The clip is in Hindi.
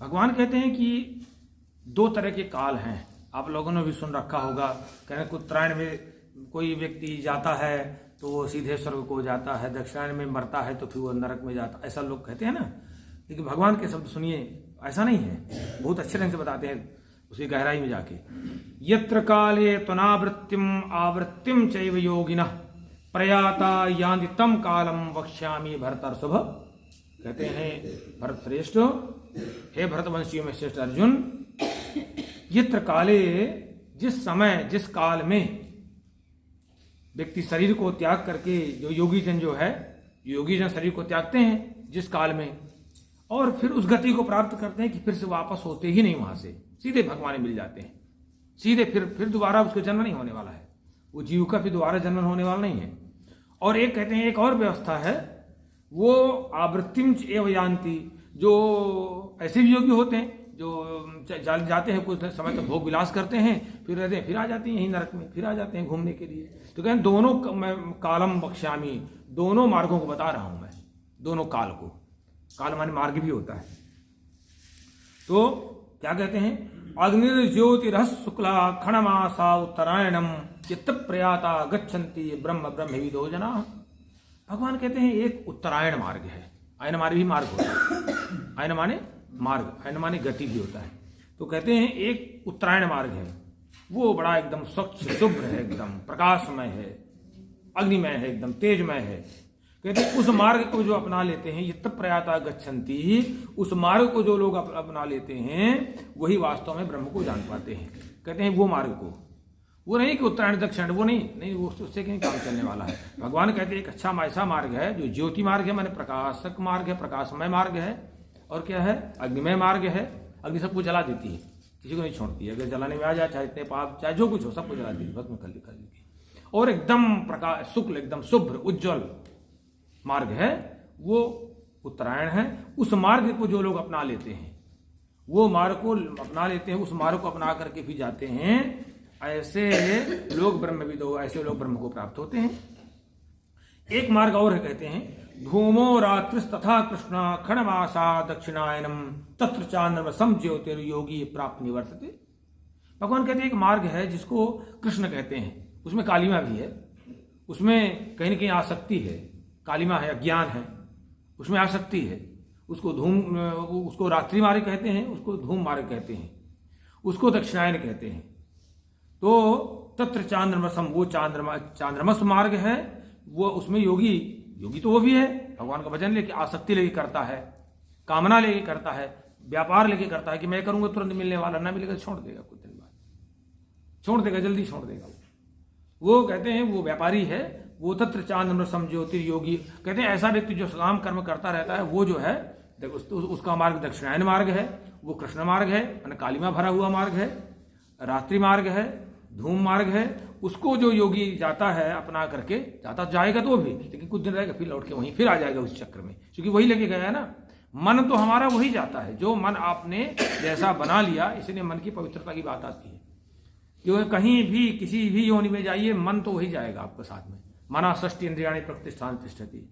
भगवान कहते हैं कि दो तरह के काल हैं, आप लोगों ने भी सुन रखा होगा। कहने उत्तरायण में कोई व्यक्ति जाता है तो वो सीधे स्वर्ग को जाता है, दक्षिणायन में मरता है तो फिर वो नरक में जाता है, ऐसा लोग कहते हैं ना। लेकिन भगवान के शब्द सुनिए, ऐसा नहीं है, बहुत अच्छे ढंग से बताते हैं उसकी गहराई में जाके। यत्र काले त्वनावृत्तिम आवृत्तिम चैव योगिनः प्रयाता यान्ति तम कालम वक्ष्यामि भरतर्षभ। कहते हैं भरत श्रेष्ठ, हे भरतवंशियों में श्रेष्ठ अर्जुन, यत्र काले, जिस समय जिस काल में व्यक्ति शरीर को त्याग करके, जो योगी जन जो है, योगी जन शरीर को त्यागते हैं जिस काल में, और फिर उस गति को प्राप्त करते हैं कि फिर से वापस होते ही नहीं वहां से, सीधे भगवान में मिल जाते हैं, सीधे फिर दोबारा उसको जन्म नहीं होने वाला है, वो जीव का फिर दोबारा जन्म होने वाला नहीं है। और एक कहते हैं एक और व्यवस्था है, वो आवृत्तिम एव यान्ति, जो ऐसे भी योगी होते हैं जो जाते हैं कुछ समय तक भोग विलास करते हैं, फिर रहते हैं, फिर आ जाते हैं यहीं नरक में, फिर आ जाते हैं घूमने के लिए। तो कहते हैं दोनों कालम बक्ष्यामी, दोनों मार्गों को बता रहा हूं मैं, दोनों काल को। काल माने मार्ग भी होता है। तो क्या कहते हैं, अग्निर्ज्योतिरः शुक्ला खणमासा उत्तरायणम चित्त प्रयाता गच्छन्ति ब्रह्म ब्रह्मविदो जना। भगवान कहते हैं एक उत्तरायण मार्ग है, आयन मार्ग भी मार्ग होता है, आयन माने मार्ग, आयन माने गति भी होता है। तो कहते हैं एक उत्तरायण मार्ग है, वो बड़ा एकदम स्वच्छ शुभ्र है, एकदम प्रकाशमय है, अग्निमय है, एकदम तेजमय है। कहते हैं उस मार्ग को जो अपना लेते हैं, ये तब प्रयाता गच्छन्ति, उस मार्ग को जो लोग अपना लेते हैं वही वास्तव में ब्रह्म को जान पाते हैं। कहते हैं वो मार्ग को, वो नहीं कि उत्तरायण दक्षिण, वो नहीं वो उससे कहीं काम चलने वाला है। भगवान कहते हैं एक अच्छा ऐसा मार्ग है जो ज्योति मार्ग है, माने प्रकाशक मार्ग है, प्रकाशमय मार्ग है, और क्या है, अग्निमय मार्ग है। अग्नि सबको जला देती है, किसी को नहीं छोड़ती है, अगर जलाने में आ जाए, चाहे इतने पाप, चाहे जो कुछ हो, सबको जला देती है, भस्म कर देती है। और एकदम प्रकाश शुक्ल, एकदम शुभ्र उज्ज्वल मार्ग है, वो उत्तरायण है। उस मार्ग को जो लोग अपना लेते हैं, वो मार्ग को अपना लेते हैं, उस मार्ग को अपना करके भी जाते हैं, ऐसे लोग ब्रह्मविदो, ऐसे लोग ब्रह्म को प्राप्त होते हैं। एक मार्ग और है, कहते हैं धूमो रात्रिस्तथा कृष्णा खणमासा दक्षिणायनम तत्र चांद्रमा समज्योतिर्योगी प्राप्त निवर्तते। भगवान कहते हैं एक मार्ग है जिसको कृष्ण कहते हैं, उसमें कालिमा भी है, उसमें कहीं न कहीं आसक्ति है, कालिमा है, अज्ञान है, उसमें आसक्ति है। उसको रात्रि मार्ग कहते हैं, उसको धूम मार्ग कहते हैं, उसको दक्षिणायन कहते हैं। तो तत्र चांद्रमसम, वो चांद्रमस मार्ग है, वो उसमें योगी तो वो भी है, भगवान का भजन लेके, आसक्ति लेके करता है, कामना लेके करता है, व्यापार लेके करता है कि मैं करूंगा तुरंत मिलने वाला, ना मिलेगा छोड़ देगा, कुछ दिन बाद छोड़ देगा, जल्दी छोड़ देगा। वो कहते हैं वो व्यापारी है, वो तत्र चांद्रमसम ज्योतिर्योगी। कहते हैं ऐसा व्यक्ति जो काम कर्म करता रहता है, वो जो है उसका मार्ग दक्षिणायन मार्ग है, वो कृष्ण मार्ग है, माने कालिमा भरा हुआ मार्ग है, रात्रि मार्ग है, धूम मार्ग है। उसको जो योगी जाता है अपना करके, जाता जाएगा तो भी, लेकिन कुछ दिन रहेगा, फिर लौट के वहीं फिर आ जाएगा उस चक्र में, क्योंकि वही लेके गया है ना। मन तो हमारा वही जाता है, जो मन आपने जैसा बना लिया, इसलिए मन की पवित्रता की बात आती है। क्योंकि कहीं भी किसी भी योनि में जाइए, मन तो वही जाएगा आपके साथ में। मना षष्टि इंद्रियाणि प्रतिष्ठान तिष्ठति।